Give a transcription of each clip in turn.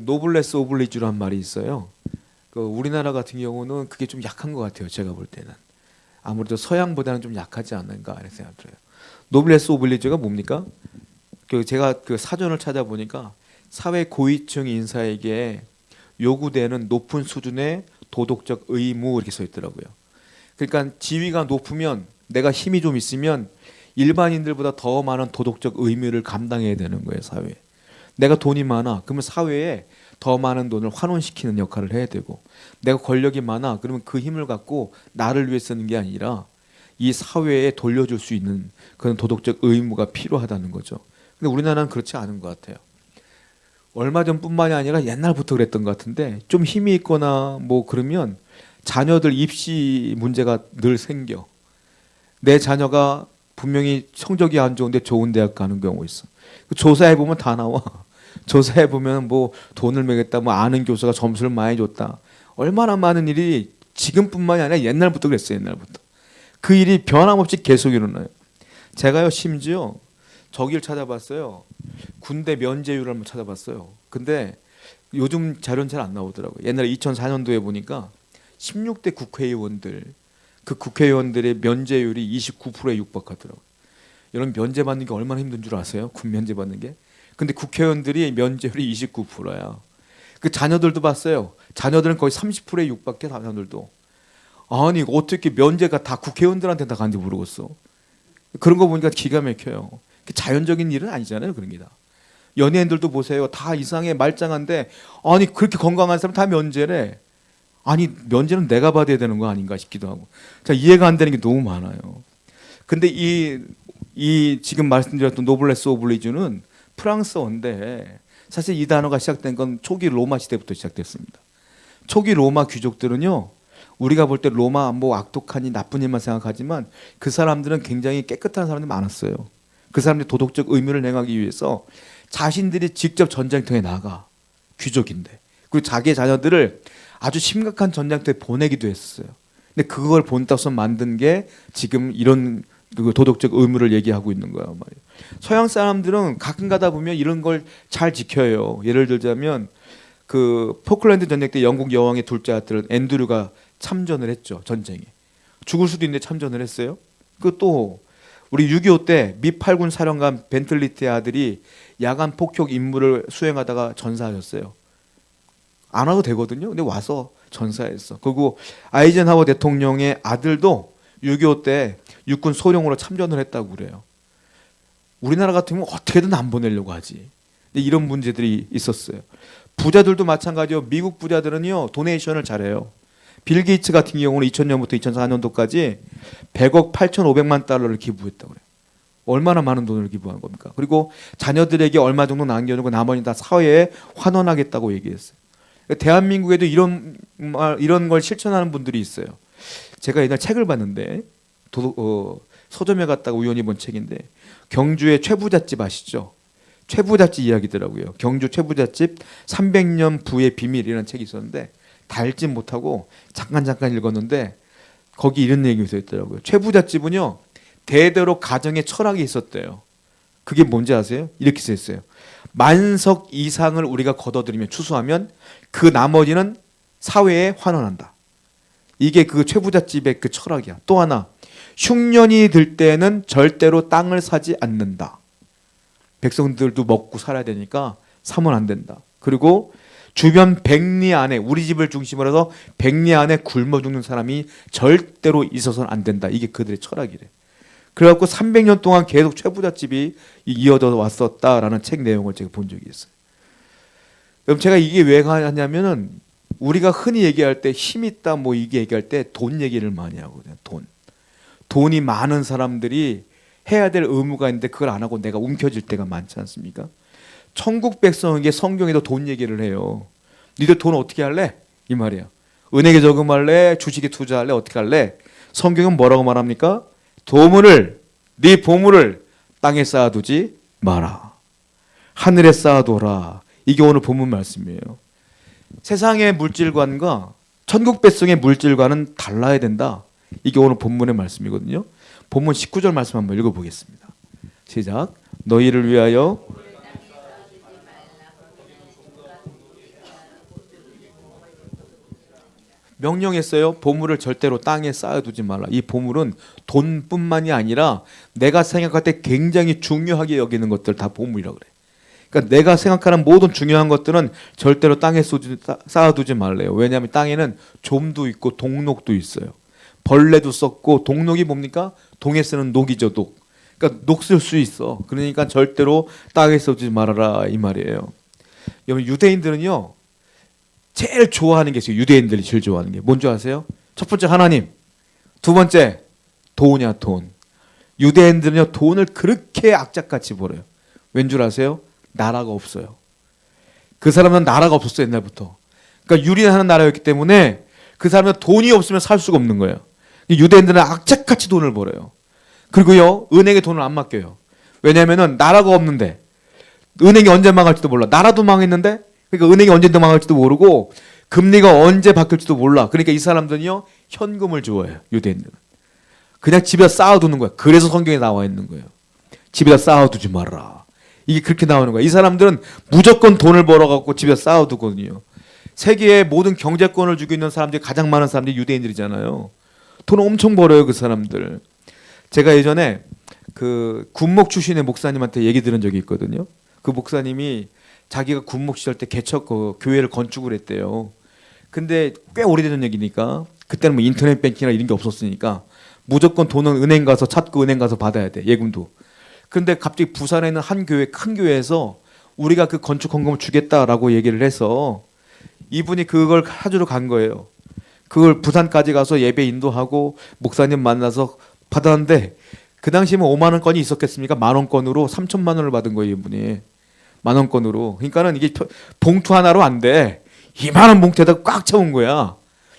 노블레스 오블리주란 말이 있어요. 그 우리나라 같은 경우는 그게 좀 약한 것 같아요. 제가 볼 때는 아무래도 서양보다는 좀 약하지 않는가 이런 생각 들어요. 노블레스 오블리주가 뭡니까? 그 제가 그 사전을 찾아보니까 사회 고위층 인사에게 요구되는 높은 수준의 도덕적 의무 이렇게 써 있더라고요. 그러니까 지위가 높으면 내가 힘이 좀 있으면 일반인들보다 더 많은 도덕적 의무를 감당해야 되는 거예요, 사회에. 내가 돈이 많아. 그러면 사회에 더 많은 돈을 환원시키는 역할을 해야 되고, 내가 권력이 많아. 그러면 그 힘을 갖고 나를 위해 쓰는 게 아니라 이 사회에 돌려줄 수 있는 그런 도덕적 의무가 필요하다는 거죠. 근데 우리나라는 그렇지 않은 것 같아요. 얼마 전뿐만이 아니라 옛날부터 그랬던 것 같은데 좀 힘이 있거나 뭐 그러면 자녀들 입시 문제가 늘 생겨. 내 자녀가 분명히 성적이 안 좋은데 좋은 대학 가는 경우 있어. 조사해 보면 다 나와. 조사해 보면 뭐 돈을 매겼다, 뭐 아는 교수가 점수를 많이 줬다. 얼마나 많은 일이 지금뿐만이 아니라 옛날부터 그랬어요. 옛날부터. 그 일이 변함없이 계속 일어나요. 제가요 심지어 저기를 찾아봤어요. 군대 면제율을 한번 찾아봤어요. 근데 요즘 자료는 잘 안 나오더라고요. 옛날에 2004년도에 보니까 16대 국회의원들, 그 국회의원들의 면제율이 29%에 육박하더라고요. 이런 면제 받는 게 얼마나 힘든 줄 아세요? 군 면제 받는 게. 근데 국회의원들이 면제율이 29%야. 그 자녀들도 봤어요. 자녀들은 거의 30%에 육박해. 자녀들도. 아니 어떻게 면제가 다 국회의원들한테 다 간지 모르겠어. 그런 거 보니까 기가 막혀요. 자연적인 일은 아니잖아요. 그런 게 다. 연예인들도 보세요. 다 이상해 말짱한데 아니 그렇게 건강한 사람 다 면제래. 아니 면제는 내가 받아야 되는 거 아닌가 싶기도 하고. 자, 이해가 안 되는 게 너무 많아요. 근데 이 지금 말씀드렸던 노블레스 오블리주는 프랑스어인데 사실 이 단어가 시작된 건 초기 로마 시대부터 시작됐습니다. 초기 로마 귀족들은요. 우리가 볼 때 로마 뭐 악독하니 나쁜 일만 생각하지만 그 사람들은 굉장히 깨끗한 사람들이 많았어요. 그 사람들이 도덕적 의무를 행하기 위해서 자신들이 직접 전쟁터에 나가. 귀족인데. 그리고 자기의 자녀들을 아주 심각한 전쟁터에 보내기도 했어요. 근데 그걸 본따서 만든 게 지금 이런 그 도덕적 의무를 얘기하고 있는 거야 말이에요. 서양 사람들은 가끔 가다 보면 이런 걸 잘 지켜요. 예를 들자면 그 포클랜드 전쟁 때 영국 여왕의 둘째 아들 앤드류가 참전을 했죠. 전쟁에. 죽을 수도 있는데 참전을 했어요. 그 또 우리 6.25 때 미 8군 사령관 벤틀리트의 아들이 야간 폭격 임무를 수행하다가 전사하셨어요. 안 와도 되거든요. 근데 와서 전사했어. 그리고 아이젠하워 대통령의 아들도 6.25 때 육군 소령으로 참전을 했다고 그래요. 우리나라 같으면 어떻게든 안 보내려고 하지. 근데 이런 문제들이 있었어요. 부자들도 마찬가지요. 미국 부자들은요 도네이션을 잘해요. 빌 게이츠 같은 경우는 2000년부터 2004년도까지 100억 8,500만 달러를 기부했다고 그래요. 얼마나 많은 돈을 기부한 겁니까? 그리고 자녀들에게 얼마 정도 남겨놓고 나머지는 다 사회에 환원하겠다고 얘기했어요. 대한민국에도 이런 걸 실천하는 분들이 있어요. 제가 옛날 책을 봤는데 서점에 갔다가 우연히 본 책인데 경주의 최부잣집 아시죠? 최부잣집 이야기더라고요. 경주 최부잣집 300년 부의 비밀이라는 책이 있었는데 다 읽지 못하고 잠깐 읽었는데 거기 이런 얘기가 있더라고요. 최부잣집은요 대대로 가정의 철학이 있었대요. 그게 뭔지 아세요? 이렇게 써 있어요. 만석 이상을 우리가 거둬들이면 추수하면 그 나머지는 사회에 환원한다. 이게 그 최부잣집의 그 철학이야. 또 하나 흉년이 들 때는 절대로 땅을 사지 않는다. 백성들도 먹고 살아야 되니까 사면 안 된다. 그리고 주변 100리 안에 우리 집을 중심으로 해서 100리 안에 굶어 죽는 사람이 절대로 있어서는 안 된다. 이게 그들의 철학이래. 그래갖고 300년 동안 계속 최부잣집이 이어져 왔었다라는 책 내용을 제가 본 적이 있어요. 그럼 제가 이게 왜 하냐면은 우리가 흔히 얘기할 때 힘 있다 뭐 이게 얘기할 때 돈 얘기를 많이 하거든요. 돈이 많은 사람들이 해야 될 의무가 있는데 그걸 안 하고 내가 움켜질 때가 많지 않습니까? 천국 백성에게 성경에도 돈 얘기를 해요. 니들 돈 어떻게 할래? 이 말이야. 은행에 저금할래? 주식에 투자할래? 어떻게 할래? 성경은 뭐라고 말합니까? 네 보물을 땅에 쌓아두지 마라. 하늘에 쌓아둬라. 이게 오늘 본문 말씀이에요. 세상의 물질관과 천국 백성의 물질관은 달라야 된다. 이게 오늘 본문의 말씀이거든요. 본문 19절 말씀 한번 읽어보겠습니다. 시작. 너희를 위하여 명령했어요. 보물을 절대로 땅에 쌓아두지 말라. 이 보물은 돈뿐만이 아니라 내가 생각할 때 굉장히 중요하게 여기는 것들 다 보물이라고 그래. 그러니까 내가 생각하는 모든 중요한 것들은 절대로 땅에 쌓아두지 말래요. 왜냐하면 땅에는 좀도 있고 동록도 있어요. 벌레도 썩고 동록이 뭡니까? 동에 쓰는 녹이죠, 녹. 그러니까 녹 쓸 수 있어. 그러니까 절대로 땅에 쏟지 말아라 이 말이에요. 여러분 유대인들은요 제일 좋아하는 게 있어요. 유대인들이 제일 좋아하는 게 뭔지 아세요? 첫 번째 하나님, 두 번째 돈이야 돈. 유대인들은요 돈을 그렇게 악착같이 벌어요. 왠 줄 아세요? 나라가 없어요. 그 사람은 나라가 없었어요 옛날부터. 그러니까 유리하는 나라였기 때문에 그 사람은 돈이 없으면 살 수가 없는 거예요. 유대인들은 악착같이 돈을 벌어요. 그리고요 은행에 돈을 안 맡겨요. 왜냐하면은 나라가 없는데 은행이 언제 망할지도 몰라. 나라도 망했는데 그러니까 은행이 언제 망할지도 모르고 금리가 언제 바뀔지도 몰라. 그러니까 이 사람들은요 현금을 좋아해요. 유대인들은 그냥 집에다 쌓아두는 거야. 그래서 성경에 나와 있는 거예요. 집에다 쌓아두지 마라. 이게 그렇게 나오는 거야. 이 사람들은 무조건 돈을 벌어갖고 집에다 쌓아두거든요. 세계의 모든 경제권을 쥐고 있는 사람들이 가장 많은 사람들이 유대인들이잖아요. 돈 엄청 벌어요 그 사람들. 제가 예전에 그 군목 출신의 목사님한테 얘기 들은 적이 있거든요. 그 목사님이 자기가 군목 시절 때 개척 교회를 건축을 했대요. 근데 꽤 오래된 얘기니까 그때는 뭐 인터넷 뱅킹이나 이런 게 없었으니까 무조건 돈은 은행 가서 찾고 은행 가서 받아야 돼 예금도. 근데 갑자기 부산에 있는 한 교회 큰 교회에서 우리가 그 건축 헌금을 주겠다라고 얘기를 해서 이분이 그걸 하주러 간 거예요. 그걸 부산까지 가서 예배 인도하고 목사님 만나서 받았는데 그 당시에는 5만 원권이 있었겠습니까? 만 원권으로 3천만 원을 받은 거예요 이분이. 만 원권으로. 그러니까는 이게 봉투 하나로 안 돼. 2만 원 봉투에다 꽉 채운 거야.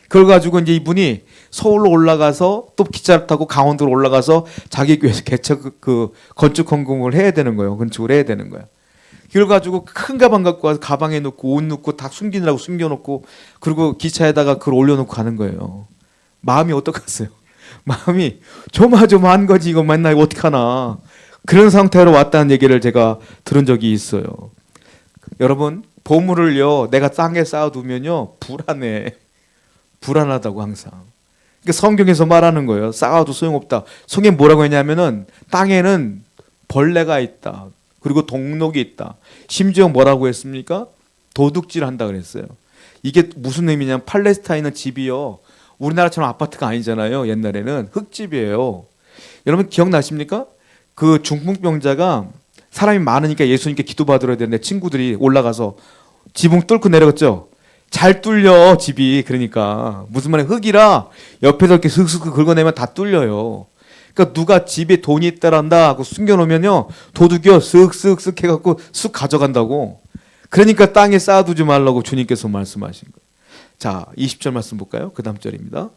그걸 가지고 이제 이분이 서울로 올라가서 또 기차를 타고 강원도로 올라가서 자기 교회에서 개척 그 건축 헌금을 해야 되는 거예요. 건축을 해야 되는 거야. 그걸 가지고 큰 가방 갖고 와서 가방에 넣고 옷 넣고 다 숨기느라고 숨겨놓고 그리고 기차에다가 그걸 올려놓고 가는 거예요. 마음이 어떡하세요? 마음이 조마조마한 거지. 이거 맨날 어떡하나. 그런 상태로 왔다는 얘기를 제가 들은 적이 있어요. 여러분 보물을요 내가 땅에 쌓아두면요 불안해. 불안하다고 항상. 그러니까 성경에서 말하는 거예요. 쌓아도 소용없다. 성경에 뭐라고 했냐면은 땅에는 벌레가 있다. 그리고 동록이 있다. 심지어 뭐라고 했습니까? 도둑질한다 그랬어요. 이게 무슨 의미냐면 팔레스타인은 집이요 우리나라처럼 아파트가 아니잖아요. 옛날에는 흙집이에요. 여러분 기억나십니까? 그 중풍병자가 사람이 많으니까 예수님께 기도받으러 되는데 친구들이 올라가서 지붕 뚫고 내려갔죠. 잘 뚫려 집이. 그러니까 무슨 말이야 흙이라 옆에서 이렇게 슥슥 긁어내면 다 뚫려요. 그러니까 누가 집에 돈이 있다란다 하고 숨겨놓으면요 도둑이요 쓱쓱쓱 해갖고 쑥 가져간다고. 그러니까 땅에 쌓아두지 말라고 주님께서 말씀하신 거예요. 자 20절 말씀 볼까요? 그 다음 절입니다.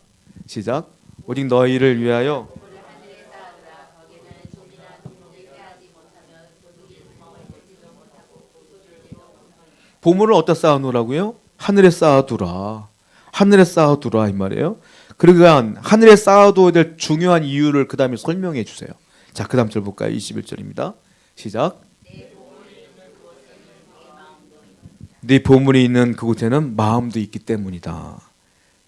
시작. 오직 너희를 위하여 보물을 어디다 쌓아놓으라고요? 하늘에 쌓아두라. 하늘에 쌓아두라 이 말이에요. 그러니까 하늘에 쌓아둬야 될 중요한 이유를 그 다음에 설명해 주세요. 자, 그 다음 절 볼까요? 21절입니다. 시작. 네 보물이 있는 그곳에는 마음도 있기 때문이다.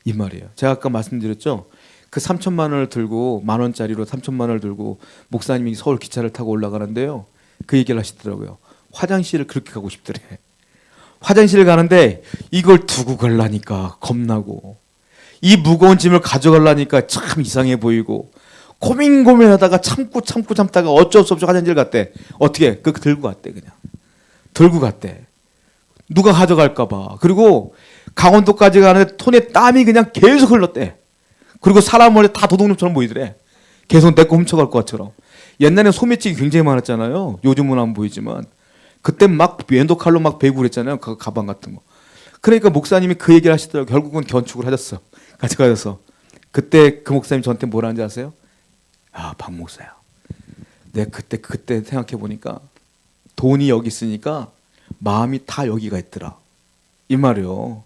이 말이에요. 제가 아까 말씀드렸죠. 그 3천만 원을 들고 만 원짜리로 3천만 원을 들고 목사님이 서울 기차를 타고 올라가는데요. 그 얘기를 하시더라고요. 화장실을 그렇게 가고 싶더래. 화장실을 가는데 이걸 두고 가려니까 겁나고 이 무거운 짐을 가져가려니까 참 이상해 보이고 고민하다가 참다가 어쩔 수 없이 화장실 갔대. 어떻게? 그거 들고 갔대. 그냥 들고 갔대. 누가 가져갈까 봐. 그리고 강원도까지 가는데 손에 땀이 그냥 계속 흘렀대. 그리고 사람 원래 다 도둑놈처럼 보이더래. 계속 내 거 훔쳐갈 것처럼. 옛날에 소매치기 굉장히 많았잖아요. 요즘은 안 보이지만 그때 막 왼도칼로 막 베고 그랬잖아요. 그 가방 같은 거. 그러니까 목사님이 그 얘기를 하시더라고요. 결국은 견축을 하셨어. 가져가셔서. 그때 그 목사님 저한테 뭐라 하는지 아세요? 아, 박 목사야. 내가 그때 생각해 보니까 돈이 여기 있으니까 마음이 다 여기가 있더라. 이 말이요.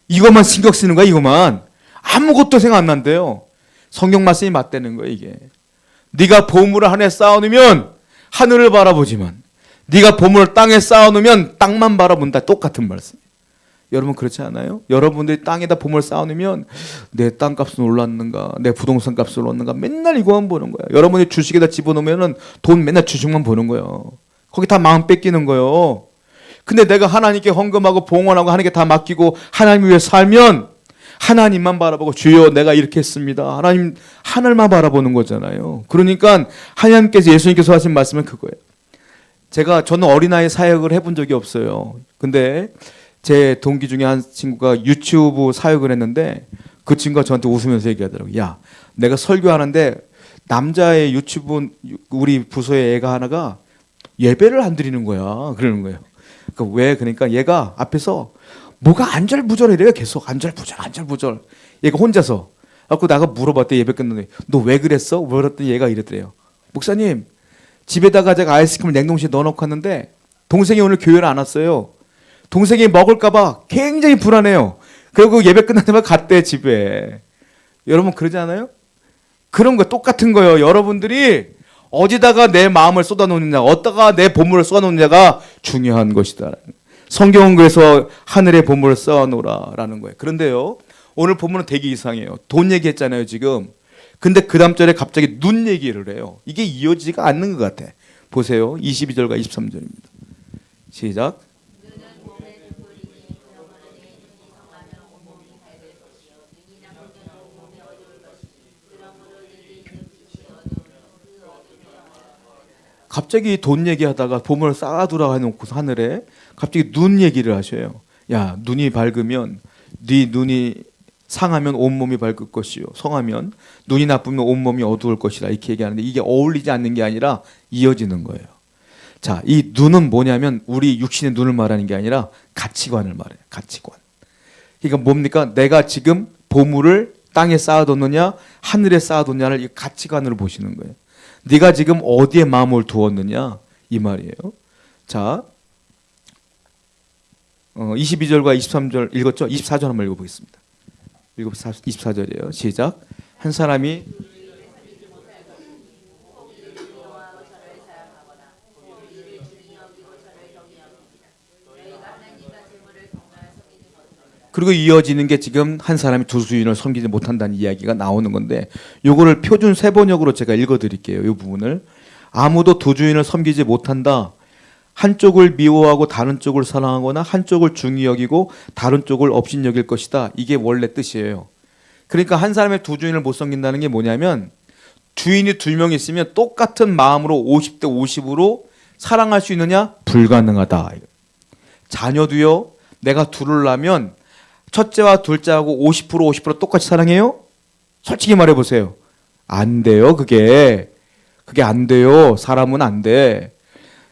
이것만 신경 쓰는 거야, 이것만. 아무것도 생각 안 난대요. 성경 말씀이 맞다는 거예요, 이게. 네가 보물을 하늘에 쌓아놓으면 하늘을 바라보지만 네가 보물을 땅에 쌓아놓으면 땅만 바라본다. 똑같은 말씀. 여러분 그렇지 않아요? 여러분들이 땅에다 보물 쌓아놓으면 내 땅값은 올랐는가, 내 부동산 값은 올랐는가 맨날 이거만 보는 거야. 여러분이 주식에다 집어넣으면은 돈 맨날 주식만 보는 거예요. 거기 다 마음 뺏기는 거예요. 근데 내가 하나님께 헌금하고 봉헌하고 하나님께 다 맡기고 하나님 위해 살면 하나님만 바라보고 주여 내가 이렇게 했습니다. 하나님 하늘만 바라보는 거잖아요. 그러니까 하나님께서 예수님께서 하신 말씀은 그거예요. 저는 어린아이 사역을 해본 적이 없어요. 근데 제 동기 중에 한 친구가 유치부부 사역을 했는데 그 친구가 저한테 웃으면서 얘기하더라고요. 야, 내가 설교하는데 남자의 유치부 우리 부서의 애가 하나가 예배를 안 드리는 거야. 그러는 거예요. 그러니까 왜? 그러니까 얘가 앞에서 뭐가 안절부절이래요. 계속 안절부절. 얘가 혼자서. 그래서 나가 물어봤대. 예배 끝났는데 너 왜 그랬어? 물었더니 얘가 이랬더래요. 목사님, 집에다가 제가 아이스크림을 냉동실에 넣어놓고 왔는데 동생이 오늘 교회를 안 왔어요. 동생이 먹을까봐 굉장히 불안해요. 그리고 예배 끝난 데만 갔대 집에. 여러분 그러지 않아요? 그런 거 똑같은 거예요. 여러분들이 어디다가 내 마음을 쏟아놓느냐, 어디다가 내 보물을 쏟아놓느냐가 중요한 것이다. 성경은 그래서 하늘의 보물을 쌓아놓으라라는 거예요. 그런데요, 오늘 본문은 되게 이상해요. 돈 얘기했잖아요 지금. 근데 그 다음 절에 갑자기 눈 얘기를 해요. 이게 이어지지가 않는 것 같아. 보세요. 22절과 23절입니다. 시작. 갑자기 돈 얘기하다가 보물을 쌓아두라 해놓고서 하늘에 갑자기 눈 얘기를 하셔요. 야, 눈이 밝으면 네 눈이 상하면 온몸이 밝을 것이요, 성하면 눈이 나쁘면 온몸이 어두울 것이라 이렇게 얘기하는데 이게 어울리지 않는 게 아니라 이어지는 거예요. 자, 이 눈은 뭐냐면 우리 육신의 눈을 말하는 게 아니라 가치관을 말해요. 가치관. 그러니까 뭡니까? 내가 지금 보물을 땅에 쌓아뒀느냐 하늘에 쌓아뒀냐를 이 가치관으로 보시는 거예요. 네가 지금 어디에 마음을 두었느냐 이 말이에요. 자, 22절과 23절 읽었죠? 24절 한번 읽어보겠습니다. 24절이에요. 시작. 한 사람이 그리고 이어지는 게 지금 한 사람이 두 주인을 섬기지 못한다는 이야기가 나오는 건데 요거를 표준 세번역으로 제가 읽어드릴게요. 이 부분을. 아무도 두 주인을 섬기지 못한다. 한쪽을 미워하고 다른 쪽을 사랑하거나 한쪽을 중히 여기고 다른 쪽을 업신여길 것이다. 이게 원래 뜻이에요. 그러니까 한 사람의 두 주인을 못 섬긴다는 게 뭐냐면 주인이 두 명 있으면 똑같은 마음으로 50대 50으로 사랑할 수 있느냐? 불가능하다. 자녀도요. 내가 둘을 낳으면 첫째와 둘째하고 50% 똑같이 사랑해요? 솔직히 말해보세요. 안 돼요. 그게 안 돼요. 사람은 안 돼.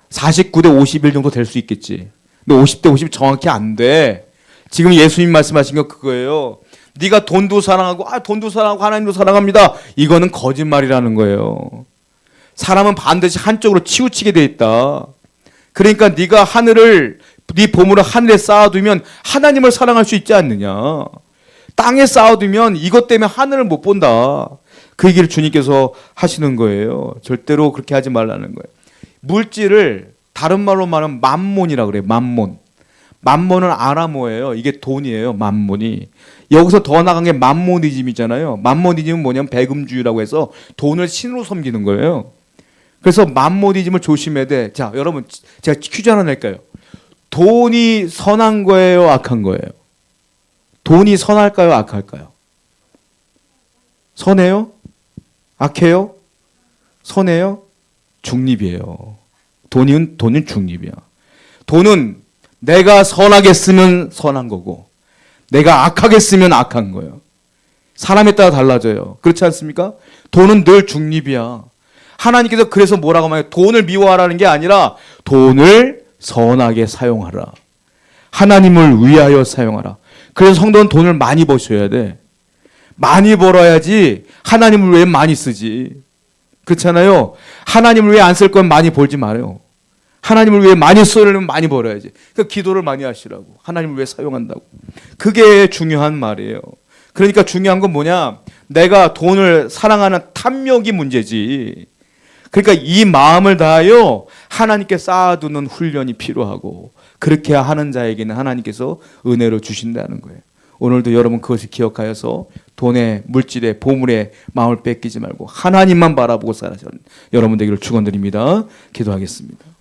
49대 51 정도 될 수 있겠지. 근데 50대 50 정확히 안 돼. 지금 예수님 말씀하신 거 그거예요. 네가 돈도 사랑하고 돈도 사랑하고 하나님도 사랑합니다. 이거는 거짓말이라는 거예요. 사람은 반드시 한쪽으로 치우치게 돼 있다. 그러니까 네가 네 보물을 하늘에 쌓아두면 하나님을 사랑할 수 있지 않느냐. 땅에 쌓아두면 이것 때문에 하늘을 못 본다. 그 얘기를 주님께서 하시는 거예요. 절대로 그렇게 하지 말라는 거예요. 물질을 다른 말로 말하면 맘몬이라고 그래요. 맘몬. 맘몬은 아람어예요. 이게 돈이에요. 맘몬이. 여기서 더 나간 게 맘모니즘이잖아요. 맘모니즘은 뭐냐면 배금주의라고 해서 돈을 신으로 섬기는 거예요. 그래서 맘모니즘을 조심해야 돼. 자, 여러분 제가 퀴즈 하나 낼까요? 돈이 선한 거예요? 악한 거예요? 돈이 선할까요? 악할까요? 선해요? 악해요? 선해요? 중립이에요. 돈은 중립이야. 돈은 내가 선하게 쓰면 선한 거고 내가 악하게 쓰면 악한 거예요. 사람에 따라 달라져요. 그렇지 않습니까? 돈은 늘 중립이야. 하나님께서 그래서 뭐라고 말해요? 돈을 미워하라는 게 아니라 돈을 선하게 사용하라. 하나님을 위하여 사용하라. 그래서 성도는 돈을 많이 버셔야 돼. 많이 벌어야지 하나님을 위해 많이 쓰지. 그렇잖아요. 하나님을 위해 안 쓸 건 많이 벌지 말아요. 하나님을 위해 많이 쓰려면 많이 벌어야지. 그러니까 기도를 많이 하시라고. 하나님을 위해 사용한다고. 그게 중요한 말이에요. 그러니까 중요한 건 뭐냐? 내가 돈을 사랑하는 탐욕이 문제지. 그러니까 이 마음을 다하여 하나님께 쌓아두는 훈련이 필요하고, 그렇게 하는 자에게는 하나님께서 은혜로 주신다는 거예요. 오늘도 여러분 그것을 기억하여서 돈에, 물질에, 보물에 마음을 뺏기지 말고 하나님만 바라보고 살아가는 여러분 되기를 축원드립니다. 기도하겠습니다.